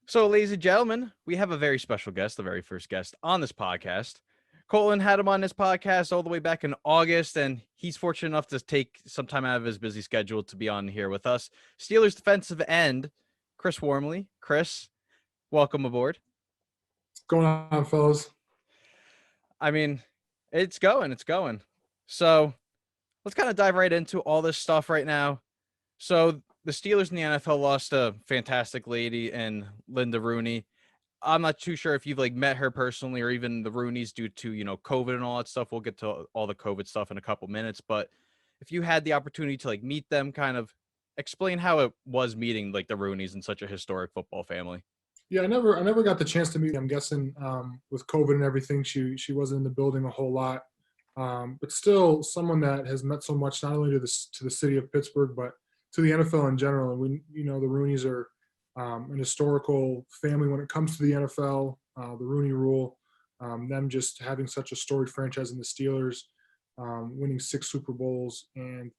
So, ladies and gentlemen, we have a very special guest, the very first guest on this podcast. Colin had him on this podcast all the way back in August, and he's fortunate enough to take some time out of his busy schedule to be on here with us. Steelers defensive end, Chris Wormley. Chris, welcome aboard. What's going on, fellas? I mean, it's going. So, let's kind of dive right into all this stuff right now. So, the Steelers in the NFL lost a fantastic lady in Linda Rooney. I'm not too sure if you've met her personally or even the Rooneys due to, COVID and all that stuff. We'll get to all the COVID stuff in a couple minutes, but if you had the opportunity to meet them, kind of explain how it was meeting the Rooneys in such a historic football family. Yeah, I never got the chance to meet. I'm guessing with COVID and everything, she wasn't in the building a whole lot, but still someone that has meant so much not only to the city of Pittsburgh but to the NFL in general. And the Rooneys are an historical family when it comes to the NFL. The Rooney Rule, them just having such a storied franchise in the Steelers, winning 6 Super Bowls, and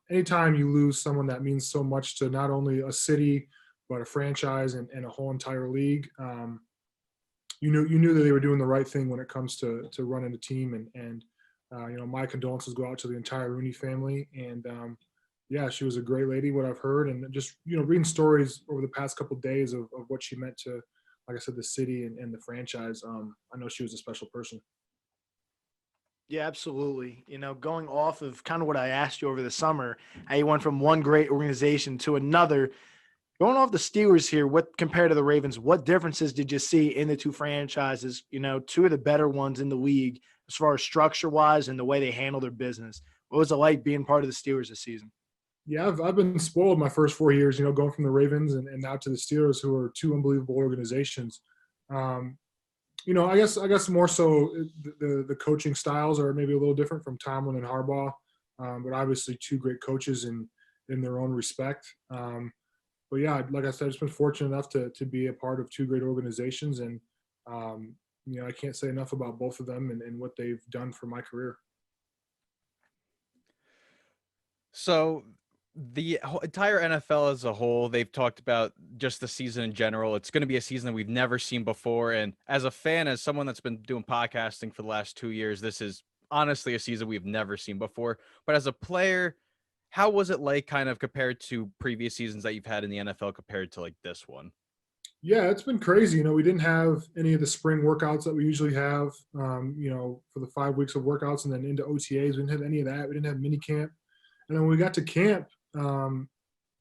anytime you lose someone that means so much to not only a city but a franchise and a whole entire league, you knew that they were doing the right thing when it comes to running a team. And my condolences go out to the entire Rooney family. And yeah, she was a great lady, what I've heard, and just reading stories over the past couple of days of what she meant to, like I said, the city and the franchise. I know she was a special person. Yeah, absolutely. Going off of kind of what I asked you over the summer, how you went from one great organization to another. Going off the Steelers here, what compared to the Ravens, what differences did you see in the two franchises? Two of the better ones in the league as far as structure-wise and the way they handle their business. What was it like being part of the Steelers this season? Yeah, I've been spoiled my first 4 years, going from the Ravens and now to the Steelers, who are two unbelievable organizations. I guess more so the coaching styles are maybe a little different from Tomlin and Harbaugh, but obviously two great coaches in their own respect. But yeah, like I said, I've just been fortunate enough to be a part of two great organizations, and I can't say enough about both of them and what they've done for my career. So the entire NFL as a whole, they've talked about just the season in general. It's going to be a season that we've never seen before. And as a fan, as someone that's been doing podcasting for the last 2 years, this is honestly a season we've never seen before. But as a player, how was it like kind of compared to previous seasons that you've had in the NFL compared to this one? Yeah, it's been crazy. We didn't have any of the spring workouts that we usually have, for the 5 weeks of workouts and then into OTAs. We didn't have any of that. We didn't have mini camp. And then when we got to camp,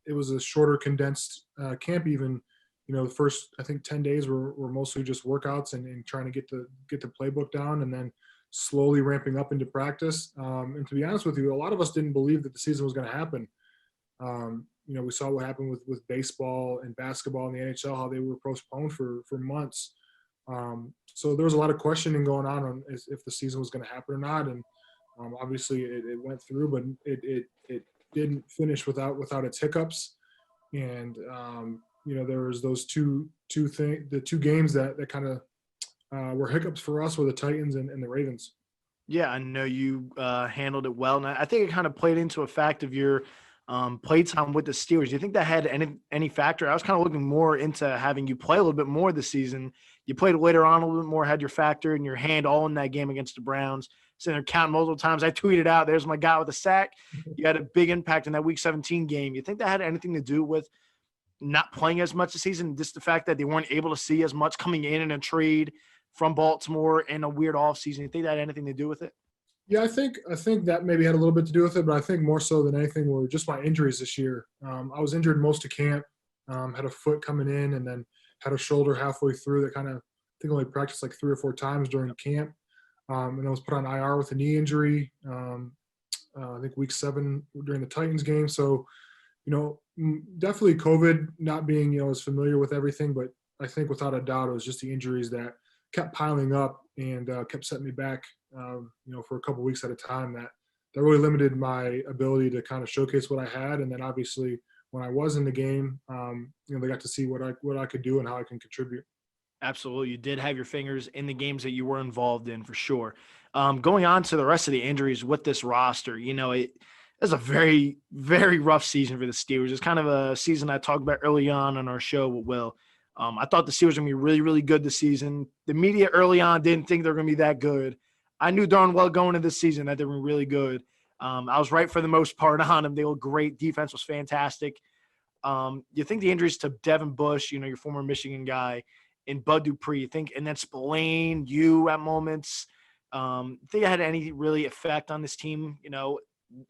it was a shorter, condensed camp even. The first, I think, 10 days were mostly just workouts and trying to get the playbook down, and then slowly ramping up into practice. And to be honest with you, a lot of us didn't believe that the season was going to happen. We saw what happened with baseball and basketball in the NHL, how they were postponed for months. So there was a lot of questioning going on if the season was going to happen or not. And obviously it went through, but it didn't finish without its hiccups. And, there was those two games that kind of were hiccups for us, were the Titans and the Ravens. Yeah, I know you handled it well. And I think it kind of played into a fact of your play time with the Steelers. Do you think that had any factor? I was kind of looking more into having you play a little bit more this season. You played later on a little bit more, had your factor in your hand all in that game against the Browns. Sitting there counting multiple times. I tweeted out, there's my guy with a sack. You had a big impact in that Week 17 game. You think that had anything to do with not playing as much this season, just the fact that they weren't able to see as much coming in a trade from Baltimore in a weird offseason? You think that had anything to do with it? Yeah, I think that maybe had a little bit to do with it, but I think more so than anything were just my injuries this year. I was injured most of camp, had a foot coming in, and then had a shoulder halfway through that kind of, I think, only practiced 3 or 4 times during camp. And I was put on IR with a knee injury, I think Week 7 during the Titans game. So, definitely COVID, not being, as familiar with everything, but I think without a doubt it was just the injuries that kept piling up and kept setting me back, for a couple of weeks at a time. That really limited my ability to kind of showcase what I had. And then obviously when I was in the game, they got to see what I could do and how I can contribute. Absolutely. You did have your fingers in the games that you were involved in for sure. Going on to the rest of the injuries with this roster, it was a very, very rough season for the Steelers. It's kind of a season I talked about early on our show with Will. I thought the Steelers were going to be really, really good this season. The media early on didn't think they were going to be that good. I knew darn well going into this season that they were really good. I was right for the most part on them. They looked great. Defense was fantastic. You think the injuries to Devin Bush, your former Michigan guy, and Bud Dupree, you think, and then Spillane, you at moments, think it had any really effect on this team,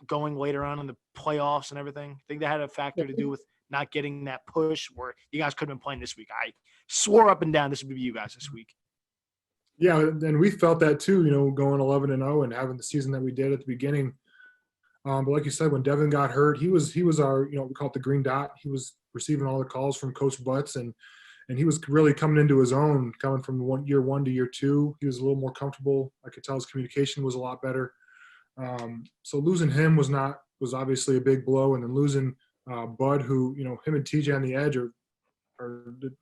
going later on in the playoffs and everything? Think that had a factor to do with not getting that push where you guys could have been playing this week? I swore up and down this would be you guys this week. Yeah, and we felt that too, going 11-0 and having the season that we did at the beginning. But like you said, when Devin got hurt, he was our, we call it the green dot. He was receiving all the calls from Coach Butts, and he was really coming into his own, coming from year one to year two. He was a little more comfortable. I could tell his communication was a lot better. So losing him was obviously a big blow, and then losing Bud, who him and TJ on the edge are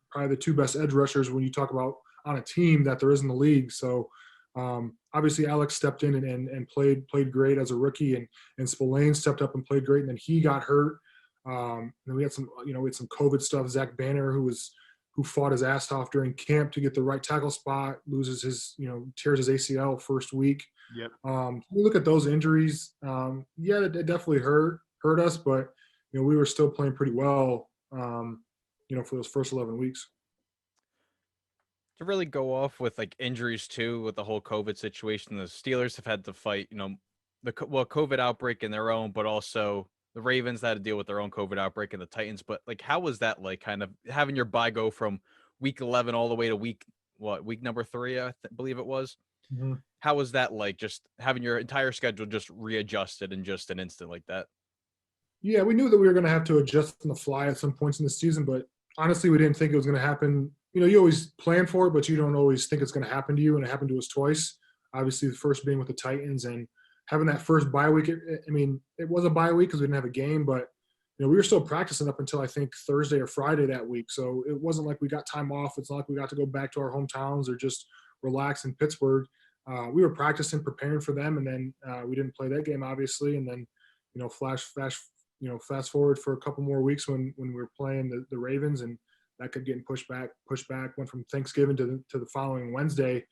probably the two best edge rushers when you talk about on a team that there is in the league. So obviously Alex stepped in and played great as a rookie, and Spillane stepped up and played great, and then he got hurt. Then we had some COVID stuff. Zach Banner, who fought his ass off during camp to get the right tackle spot, loses his, tears his ACL first week. Yep. We look at those injuries. It definitely hurt us, but we were still playing pretty well, for those first 11 weeks. To really go off with like injuries too, with the whole COVID situation, the Steelers have had to fight, the COVID outbreak in their own, but also the Ravens had to deal with their own COVID outbreak, and the Titans. But like, how was that like, kind of having your bye go from week 11 all the way to week number 3, I believe it was? Mm-hmm. How was that like, just having your entire schedule just readjusted in just an instant like that? Yeah, we knew that we were going to have to adjust on the fly at some points in the season, but honestly, we didn't think it was going to happen. You always plan for it, but you don't always think it's going to happen to you, and it happened to us twice. Obviously, the first being with the Titans, and having that first bye week. It was a bye week because we didn't have a game, but we were still practicing up until I think Thursday or Friday that week. So it wasn't like we got time off. It's not like we got to go back to our hometowns or just relax in Pittsburgh. We were practicing, preparing for them, and then we didn't play that game, obviously. And then, fast forward for a couple more weeks when we were playing the Ravens, and that kept getting pushed back, went from Thanksgiving to the following Wednesday.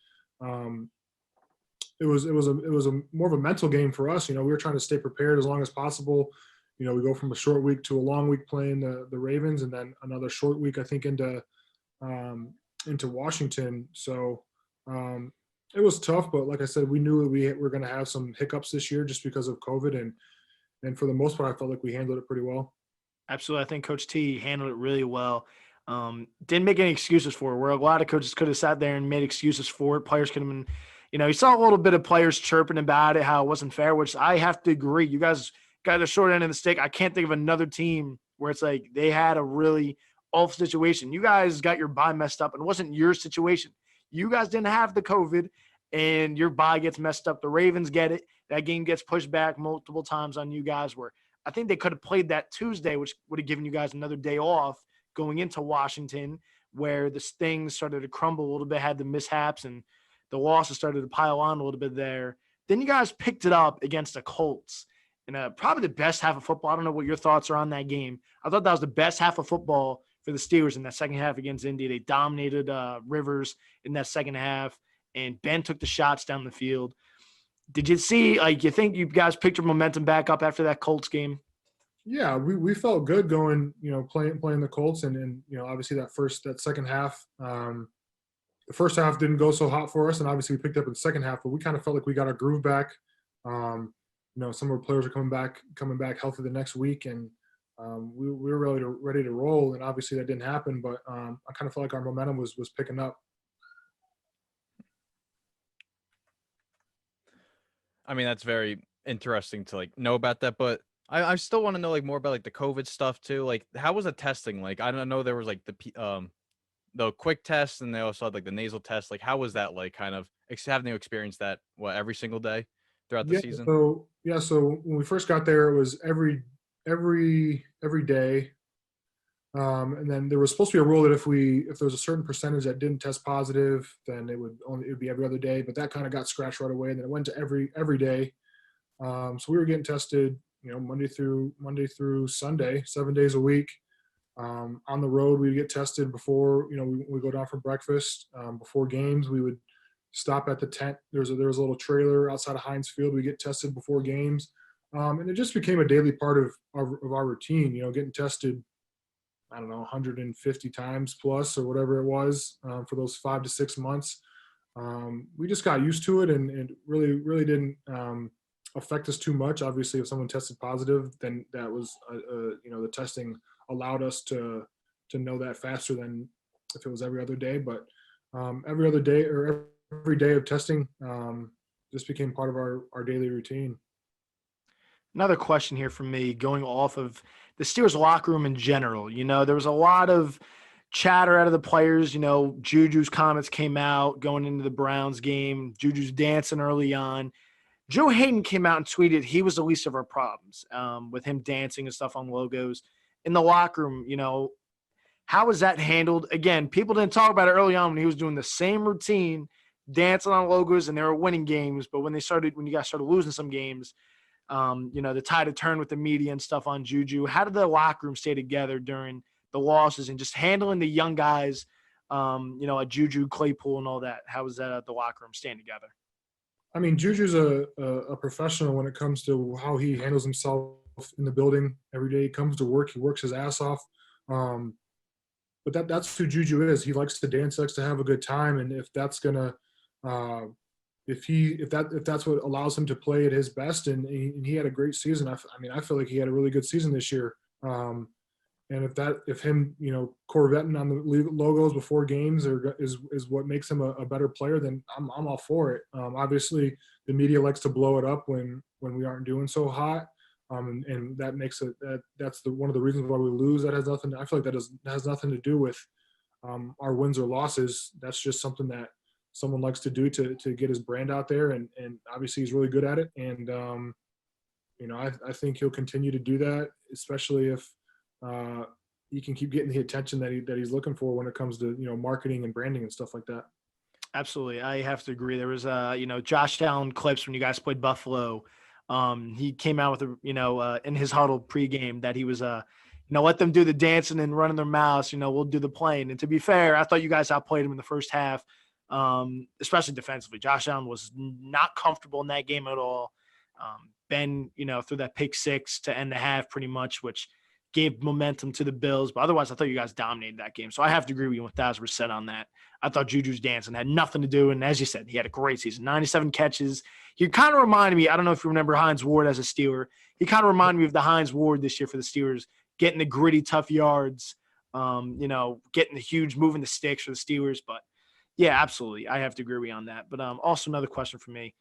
It was a more of a mental game for us. We were trying to stay prepared as long as possible. We go from a short week to a long week playing the Ravens, and then another short week, I think, into Washington. So it was tough, but like I said, we knew we were going to have some hiccups this year just because of COVID, and for the most part, I felt like we handled it pretty well. Absolutely. I think Coach T handled it really well. Didn't make any excuses for it, where a lot of coaches could have sat there and made excuses for it. Players could have been, you saw a little bit of players chirping about it, how it wasn't fair, which I have to agree. You guys got the short end of the stick. I can't think of another team where it's like they had a really awful situation. You guys got your bye messed up, and it wasn't your situation. You guys didn't have the COVID, and your bye gets messed up. The Ravens get it. That game gets pushed back multiple times on you guys, where I think they could have played that Tuesday, which would have given you guys another day off going into Washington, where the things started to crumble a little bit, had the mishaps, and the losses started to pile on a little bit there. Then you guys picked it up against the Colts in probably the best half of football. I don't know what your thoughts are on that game. I thought that was the best half of football for the Steelers in that second half against Indy. They dominated Rivers in that second half, and Ben took the shots down the field. Did you see, you think you guys picked your momentum back up after that Colts game? Yeah, we felt good going, playing the Colts, and obviously that second half, the first half didn't go so hot for us, and obviously we picked up in the second half, but we kind of felt like we got our groove back. Some of our players are coming back healthy the next week, and we were ready to roll, and obviously that didn't happen, but I kind of felt like our momentum was picking up. That's very interesting to know about that, but I still want to know more about the COVID stuff too. How was the testing? I don't know, there was the quick test, and they also had the nasal test. How was that kind of having to experience that every single day throughout the season? So when we first got there, it was every day. And then there was supposed to be a rule that if there was a certain percentage that didn't test positive, then it would be every other day. But that kind of got scratched right away, and then it went to every day. So we were getting tested, Monday through Sunday, 7 days a week. On the road, we get tested before, we go down for breakfast. Before games, we would stop at the tent. There was a little trailer outside of Heinz Field. We get tested before games. And it just became a daily part of our routine, getting tested, I don't know, 150 times plus or whatever it was for those 5 to 6 months. We just got used to it, and it really didn't affect us too much. Obviously, if someone tested positive, then that was, the testing allowed us to know that faster than if it was every other day. But every other day or every day of testing just became part of our daily routine. Another question here from me, going off of the Steelers locker room in general. There was a lot of chatter out of the players. Juju's comments came out going into the Browns game. Juju's dancing early on. Joe Hayden came out and tweeted he was the least of our problems with him dancing and stuff on logos. In the locker room, how was that handled? Again, people didn't talk about it early on when he was doing the same routine, dancing on logos, and they were winning games. But when you guys started losing some games, the tide had turned with the media and stuff on Juju. How did the locker room stay together during the losses and just handling the young guys, like Juju, Claypool, and all that? How was that at the locker room staying together? I mean, Juju's a professional when it comes to how he handles himself in the building every day. He comes to work, he works his ass off. But that's who Juju is. He likes to dance, likes to have a good time, and if that's gonna if that's what allows him to play at his best, and he had a great season. I feel like he had a really good season this year. And if him, Corvetting on the logos before games is what makes him a better player, then I'm all for it. Obviously, the media likes to blow it up when we aren't doing so hot, and that makes it that's one of the reasons why we lose. That has nothing. I feel like that has nothing to do with our wins or losses. That's just something that someone likes to do to get his brand out there, and obviously he's really good at it. And I think he'll continue to do that, especially if he can keep getting the attention that he's looking for when it comes to marketing and branding and stuff like that. Absolutely, I have to agree. There was Josh Allen clips when you guys played Buffalo. He came out with in his huddle pregame that he was let them do the dancing and running their mouths. We'll do the playing. And to be fair, I thought you guys outplayed him in the first half. Especially defensively. Josh Allen was not comfortable in that game at all. Ben, threw that pick six to end the half pretty much, which gave momentum to the Bills. But otherwise, I thought you guys dominated that game. So I have to agree with you 1,000% on that. I thought Juju's dancing had nothing to do. And as you said, he had a great season, 97 catches. He kind of reminded me, I don't know if you remember Hines Ward as a Steeler. He kind of reminded me of the Hines Ward this year for the Steelers, getting the gritty, tough yards, getting the huge moving the sticks for the Steelers. But yeah, absolutely. I have to agree with you on that. But also another question for me.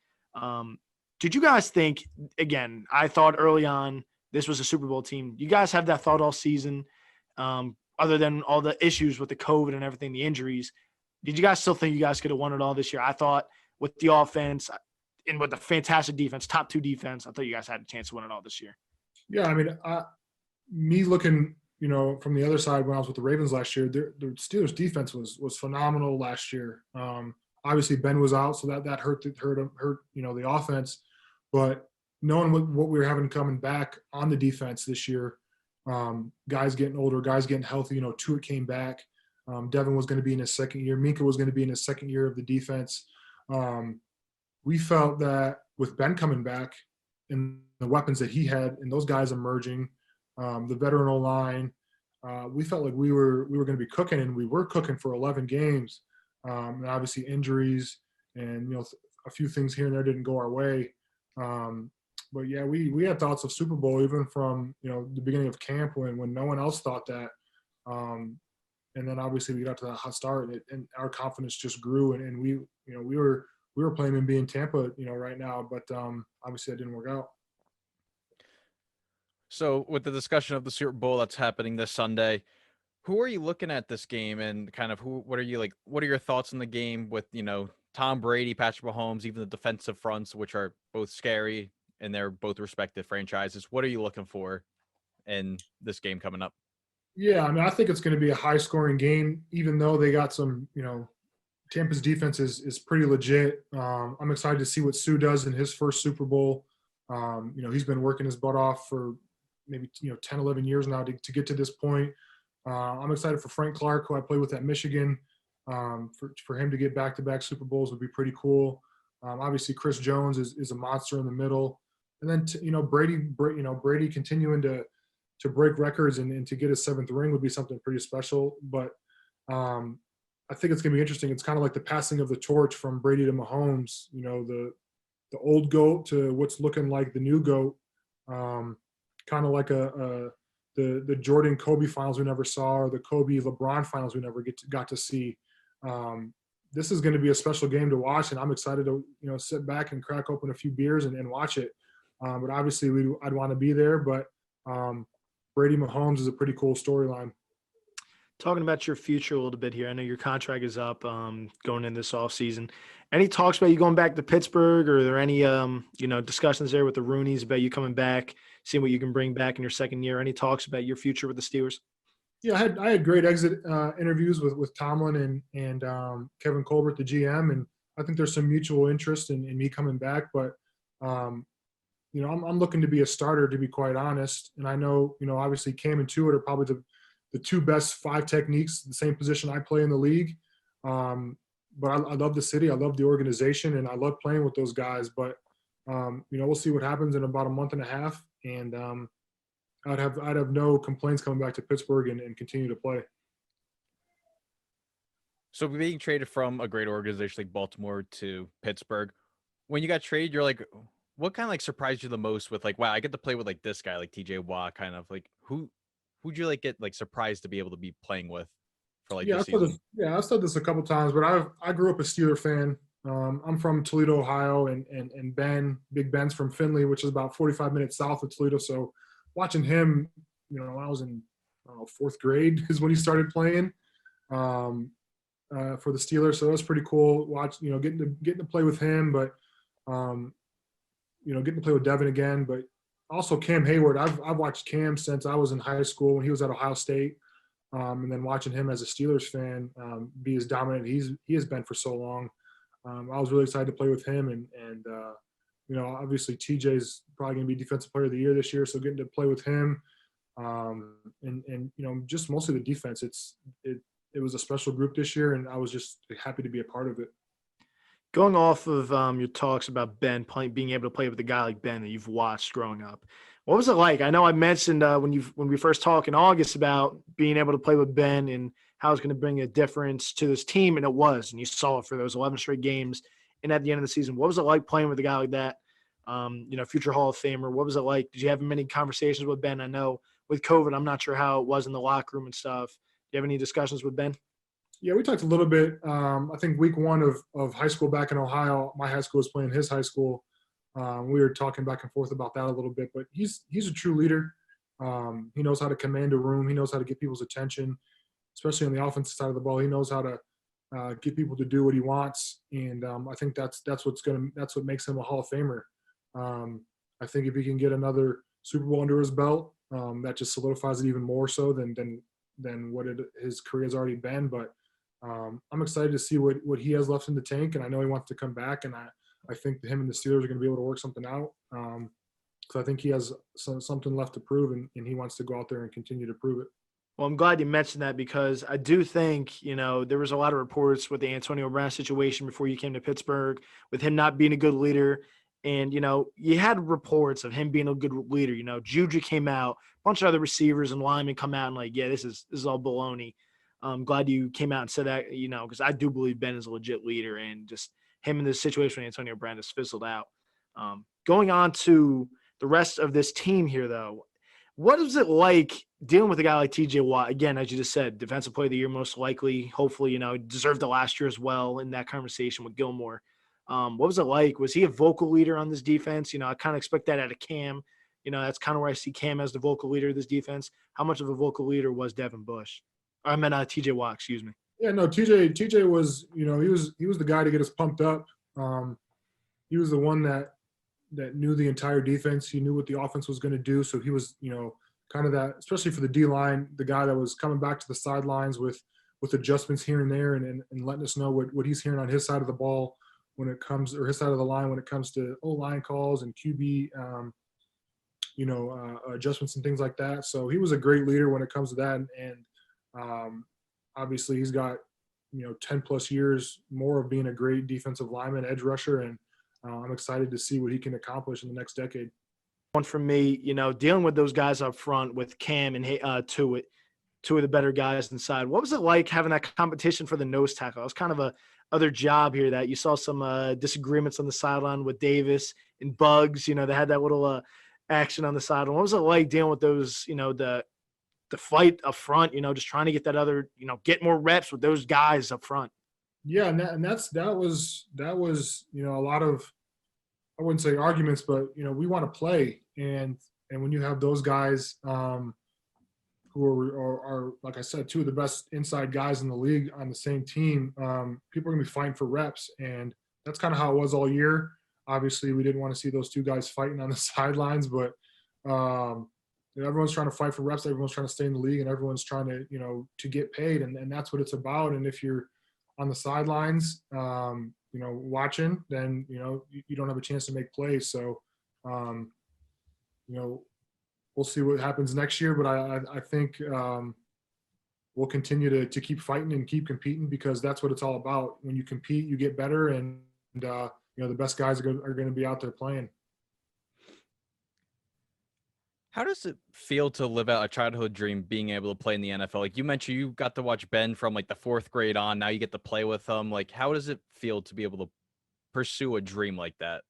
Did you guys think, again, I thought early on this was a Super Bowl team. You guys have that thought all season, other than all the issues with the COVID and everything, the injuries. Did you guys still think you guys could have won it all this year? I thought with the offense and with the fantastic defense, top 2 defense, I thought you guys had a chance to win it all this year. Yeah, I mean, me looking – from the other side when I was with the Ravens last year, the Steelers defense was phenomenal last year. Obviously Ben was out, so that hurt the offense. But knowing what we were having coming back on the defense this year, guys getting older, guys getting healthy, Tuitt came back. Devin was going to be in his second year. Minka was going to be in his second year of the defense. We felt that with Ben coming back and the weapons that he had and those guys emerging, the veteran O-line, we felt like we were going to be cooking, and we were cooking for 11 games. And obviously injuries and a few things here and there didn't go our way. But yeah, we had thoughts of Super Bowl even from the beginning of camp when no one else thought that. And then obviously we got to that hot start, and our confidence just grew, and we were playing and being Tampa right now, but obviously that didn't work out. So with the discussion of the Super Bowl that's happening this Sunday, who are you looking at this game, and kind of what are your thoughts on the game with, Tom Brady, Patrick Mahomes, even the defensive fronts, which are both scary in their both respective franchises? What are you looking for in this game coming up? Yeah, I mean, I think it's going to be a high scoring game, even though they got some, Tampa's defense is pretty legit. I'm excited to see what Sue does in his first Super Bowl. He's been working his butt off for maybe 10, 11 years now to get to this point. I'm excited for Frank Clark, who I played with at Michigan. For him to get back-to-back Super Bowls would be pretty cool. Obviously, Chris Jones is a monster in the middle, and then Brady continuing to break records and to get his 7th ring would be something pretty special. But I think it's going to be interesting. It's kind of like the passing of the torch from Brady to Mahomes. The old GOAT to what's looking like the new GOAT. Kind of like the Jordan Kobe finals we never saw, or the Kobe LeBron finals we never got to see. This is going to be a special game to watch, and I'm excited to sit back and crack open a few beers and watch it. But obviously, I'd want to be there. But Brady Mahomes is a pretty cool storyline. Talking about your future a little bit here, I know your contract is up going in this offseason. Any talks about you going back to Pittsburgh, or are there any discussions there with the Rooneys about you coming back, seeing what you can bring back in your second year? Any talks about your future with the Steelers? Yeah, I had great exit interviews with Tomlin and Kevin Colbert, the GM, and I think there's some mutual interest in me coming back. But I'm looking to be a starter, to be quite honest. And I know obviously Cam and Tuitt are probably the 2 best 5 techniques, the same position I play in the league. But I love the city, I love the organization, and I love playing with those guys. But we'll see what happens in about a month and a half, and I'd have no complaints coming back to Pittsburgh and continue to play. So being traded from a great organization like Baltimore to Pittsburgh, when you got traded, you're like, what kind of like surprised you the most with like, wow, I get to play with like this guy, like TJ Watt, kind of like who'd you like get like surprised to be able to be playing with for like this season? I've said this a couple times, but I grew up a Steeler fan. I'm from Toledo, Ohio, and Big Ben's from Findlay, which is about 45 minutes south of Toledo. So watching him, when I was in 4th grade is when he started playing for the Steelers. So it was pretty cool. Getting to play with him, but getting to play with Devin again. But also Cam Hayward. I've watched Cam since I was in high school when he was at Ohio State, and then watching him as a Steelers fan be as dominant he has been for so long. I was really excited to play with him, and obviously TJ's probably going to be Defensive Player of the Year this year, so getting to play with him, and just mostly the defense. It was a special group this year, and I was just happy to be a part of it. Going off of your talks about Ben being able to play with a guy like Ben that you've watched growing up, what was it like? I know I mentioned when we first talked in August about being able to play with Ben and how it's going to bring a difference to this team, and it was, and you saw it for those 11 straight games. And at the end of the season, what was it like playing with a guy like that? Future Hall of Famer. What was it like? Did you have many conversations with Ben? I know with COVID, I'm not sure how it was in the locker room and stuff. Do you have any discussions with Ben? Yeah, we talked a little bit. I think week 1 of high school back in Ohio, my high school was playing his high school. We were talking back and forth about that a little bit, but he's a true leader. He knows how to command a room. He knows how to get people's attention, especially on the offensive side of the ball. He knows how to get people to do what he wants, and I think that's what makes him a Hall of Famer. I think if he can get another Super Bowl under his belt, that just solidifies it even more so than what his career has already been. But I'm excited to see what he has left in the tank, and I know he wants to come back, and I think him and the Steelers are going to be able to work something out. So I think he has something left to prove, and he wants to go out there and continue to prove it. Well, I'm glad you mentioned that, because I do think, there was a lot of reports with the Antonio Brown situation before you came to Pittsburgh, with him not being a good leader. And, you had reports of him being a good leader. Juju came out, a bunch of other receivers and linemen come out and like, yeah, this is all baloney. I'm glad you came out and said that, because I do believe Ben is a legit leader, and just him in this situation with Antonio Brown has fizzled out. Going on to the rest of this team here, though, what is it like dealing with a guy like TJ Watt? Again, as you just said, Defensive Player of the Year, most likely, hopefully, deserved it last year as well in that conversation with Gilmore. What was it like? Was he a vocal leader on this defense? I kind of expect that out of Cam. That's kind of where I see Cam as the vocal leader of this defense. How much of a vocal leader was Devin Bush? I meant TJ Watt, excuse me. Yeah, no, TJ was, he was the guy to get us pumped up. He was the one that knew the entire defense. He knew what the offense was going to do. So he was, kind of that, especially for the D-line, the guy that was coming back to the sidelines with adjustments here and there, and letting us know what he's hearing on his side of the ball when it comes, or his side of the line when it comes to O-line calls and QB, adjustments and things like that. So he was a great leader when it comes to that. And Um, Obviously, he's got 10 plus years more of being a great defensive lineman, edge rusher, and I'm excited to see what he can accomplish in the next decade. One for me, dealing with those guys up front with Cam and Tuitt, two of the better guys inside. What was it like having that competition for the nose tackle? It was kind of a other job here that you saw some disagreements on the sideline with Davis and Bugs. They had that little action on the sideline. What was it like dealing with those? The fight up front. Just trying to get that other. Get more reps with those guys up front. Yeah, and that was a lot of, I wouldn't say arguments, but we want to play, and when you have those guys who are like I said, two of the best inside guys in the league on the same team, people are gonna be fighting for reps, and that's kind of how it was all year. Obviously, we didn't want to see those two guys fighting on the sidelines, but everyone's trying to fight for reps, everyone's trying to stay in the league, and everyone's trying to to get paid, and that's what it's about. And if you're on the sidelines, watching, then you don't have a chance to make plays. So, we'll see what happens next year. But I think we'll continue to keep fighting and keep competing, because that's what it's all about. When you compete, you get better, and the best guys are going to be out there playing. How does it feel to live out a childhood dream, being able to play in the NFL? Like you mentioned, you got to watch Ben from like the 4th grade on. Now you get to play with him. Like, how does it feel to be able to pursue a dream like that?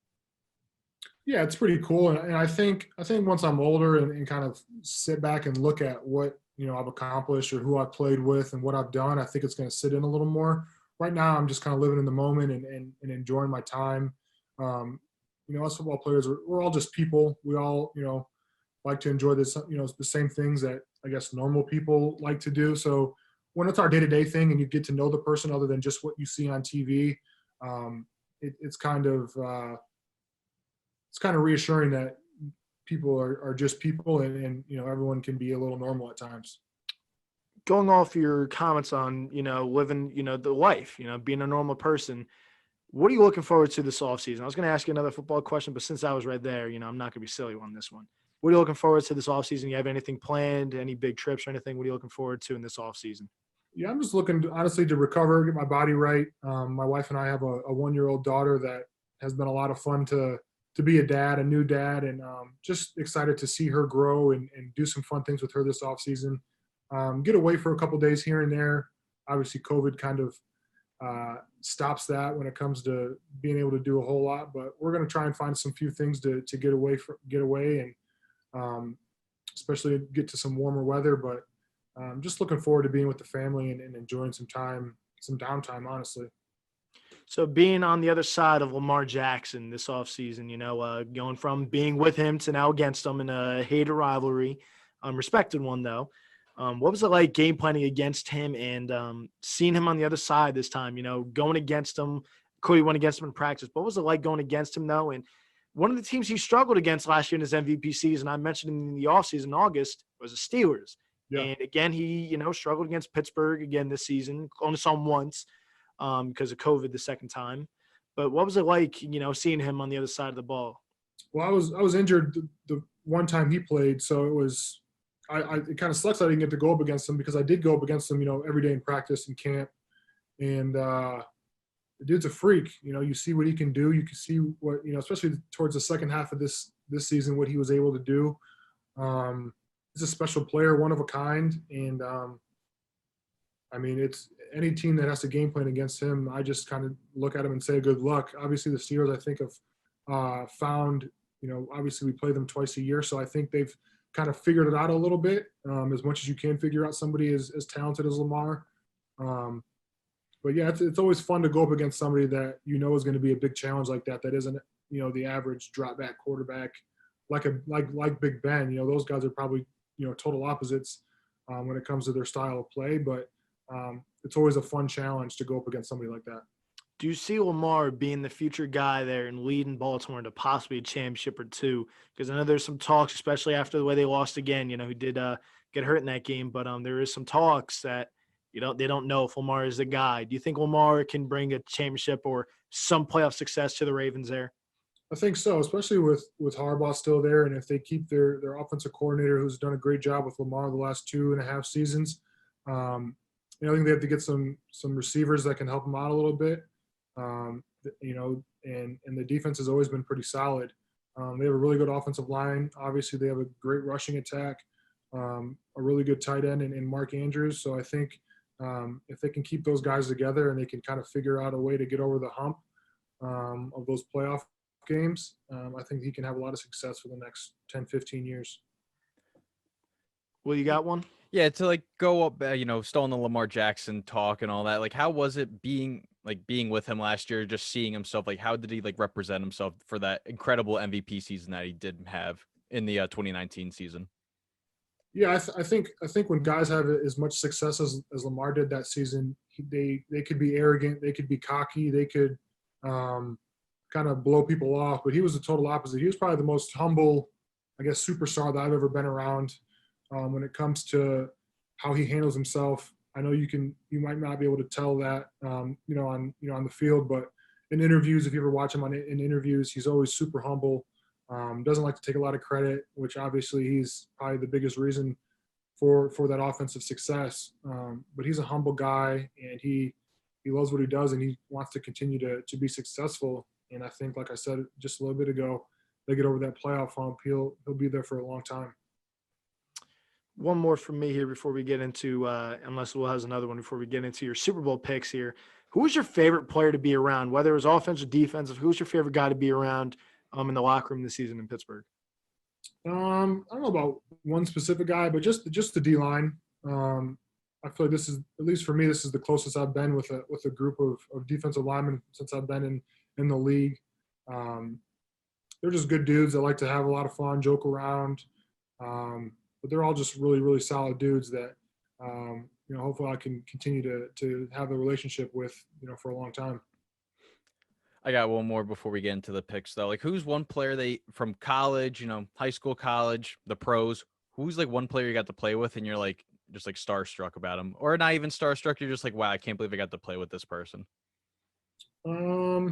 Yeah, it's pretty cool. And I think once I'm older and kind of sit back and look at what I've accomplished or who I've played with and what I've done, I think it's going to sit in a little more. Right now, I'm just kind of living in the moment and enjoying my time. Us football players, we're all just people. We all like to enjoy this, the same things that I guess normal people like to do. So when it's our day-to-day thing and you get to know the person other than just what you see on TV, it's kind of reassuring that people are just people, and everyone can be a little normal at times. Going off your comments on living the life, being a normal person. What are you looking forward to this offseason? I was going to ask you another football question, but since I was right there, I'm not going to be silly on this one. What are you looking forward to this offseason? You have anything planned, any big trips or anything? What are you looking forward to in this offseason? Yeah, I'm just looking honestly to recover, get my body right. My wife and I have a 1-year-old daughter that has been a lot of fun to be a new dad, and just excited to see her grow and do some fun things with her this offseason. Get away for a couple days here and there. Obviously, COVID kind of stops that when it comes to being able to do a whole lot, but we're going to try and find some few things to get away and especially get to some warmer weather. But just looking forward to being with the family and enjoying some downtime, honestly. So being on the other side of Lamar Jackson this offseason, going from being with him to now against him in a hated rivalry, respected one though. What was it like game planning against him and seeing him on the other side this time, going against him? Cody went against him in practice. What was it like going against him though? And one of the teams he struggled against last year in his MVP season, I mentioned in the offseason in August, was the Steelers. Yeah. And again, he, struggled against Pittsburgh again this season. Only saw him once because of COVID the second time. But what was it like, seeing him on the other side of the ball? Well, I was injured the one time he played, so it was it kind of sucks I didn't get to go up against him, because I did go up against him, every day in practice and camp. And the dude's a freak. You see what he can do. You can see what, especially towards the second half of this season, what he was able to do. He's a special player, one of a kind. And it's any team that has to game plan against him, I just kind of look at him and say good luck. Obviously, the Steelers, I think, have found, obviously we play them twice a year, so I think they've kind of figured it out a little bit, as much as you can figure out somebody as talented as Lamar. But yeah, it's always fun to go up against somebody that is going to be a big challenge like that. That isn't the average drop back quarterback like Big Ben. Those guys are probably total opposites when it comes to their style of play. But it's always a fun challenge to go up against somebody like that. Do you see Lamar being the future guy there and leading Baltimore to possibly a championship or two? Because I know there's some talks, especially after the way they lost again. He did get hurt in that game, but there is some talks that they don't know if Lamar is the guy. Do you think Lamar can bring a championship or some playoff success to the Ravens there? I think so, especially with Harbaugh still there, and if they keep their offensive coordinator, who's done a great job with Lamar the last 2.5 seasons. I think they have to get some receivers that can help them out a little bit. And the defense has always been pretty solid. They have a really good offensive line. Obviously, they have a great rushing attack, a really good tight end in Mark Andrews. So I think if they can keep those guys together and they can kind of figure out a way to get over the hump of those playoff games, I think he can have a lot of success for the next 10, 15 years. Well, you got one? Yeah, to like go up, still on the Lamar Jackson talk and all that. Like, how was it being with him last year? Just seeing himself, like, how did he like represent himself for that incredible MVP season that he did have in the 2019 season? Yeah, I think when guys have as much success as Lamar did that season, they could be arrogant, they could be cocky, they could kind of blow people off. But he was the total opposite. He was probably the most humble, I guess, superstar that I've ever been around. When it comes to how he handles himself, I know you might not be able to tell that, on the field, but in interviews, if you ever watch him in interviews, he's always super humble. Doesn't like to take a lot of credit, which obviously he's probably the biggest reason for that offensive success. But he's a humble guy, and he loves what he does, and he wants to continue to be successful. And I think, like I said just a little bit ago, they get over that playoff hump, he'll be there for a long time. One more from me here before we get into, unless Will has another one before we get into your Super Bowl picks here. Who was your favorite player to be around, whether it was offensive or defensive? Who was your favorite guy to be around in the locker room this season in Pittsburgh? I don't know about one specific guy, but just the D-line. I feel like this is, at least for me, this is the closest I've been with a group of defensive linemen since I've been in the league. They're just good dudes that like to have a lot of fun, joke around. But they're all just really, really solid dudes that, hopefully I can continue to have a relationship with, for a long time. I got one more before we get into the picks, though. Like, who's one player from college, high school, college, the pros, who's like one player you got to play with and you're like, just like starstruck about him, or not even starstruck? You're just like, wow, I can't believe I got to play with this person. I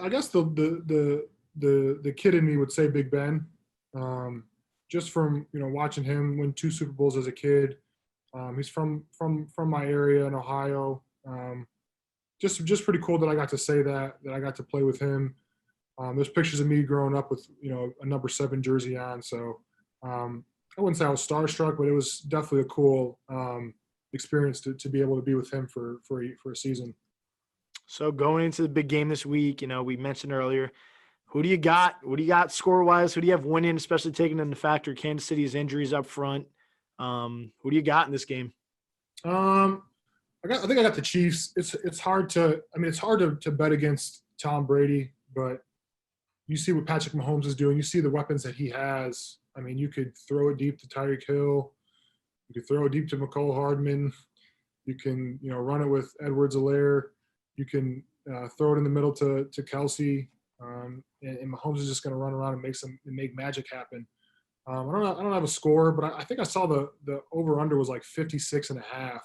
guess the kid in me would say Big Ben, just from watching him win 2 Super Bowls as a kid. He's from my area in Ohio. Just pretty cool that I got to say that I got to play with him. There's pictures of me growing up with a number 7 jersey on. So I wouldn't say I was starstruck, but it was definitely a cool experience to be able to be with him for a season. So going into the big game this week, we mentioned earlier, who do you got? What do you got score-wise? Who do you have winning, especially taking into factor Kansas City's injuries up front? Who do you got in this game? I think I got the Chiefs. It's hard to bet against Tom Brady, but you see what Patrick Mahomes is doing. You see the weapons that he has. I mean, you could throw it deep to Tyreek Hill. You could throw it deep to McCole Hardman. You can, run it with Edwards-Helaire. You can throw it in the middle to Kelsey. And Mahomes is just going to run around and make magic happen. I don't have a score, but I think I saw the over/under was like 56.5.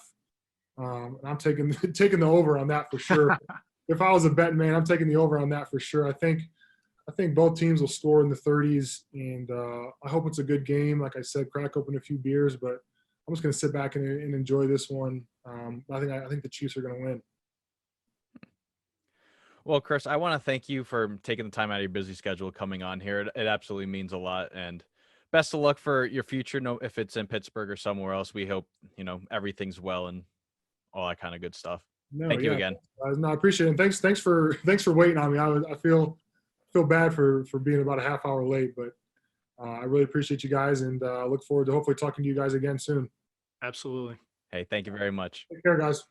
And I'm taking the over on that for sure. If I was a betting man, I'm taking the over on that for sure. I think both teams will score in the 30s, and I hope it's a good game. Like I said, crack open a few beers, but I'm just going to sit back and enjoy this one. I think the Chiefs are going to win. Well, Chris, I want to thank you for taking the time out of your busy schedule coming on here. It absolutely means a lot, and best of luck for your future. No, if it's in Pittsburgh or somewhere else, we hope everything's well and all that kind of good stuff. Thank you again. No, I appreciate it. And thanks for waiting on me. I feel bad for being about a half hour late, but I really appreciate you guys, and look forward to hopefully talking to you guys again soon. Absolutely. Hey, thank you very much. Take care, guys.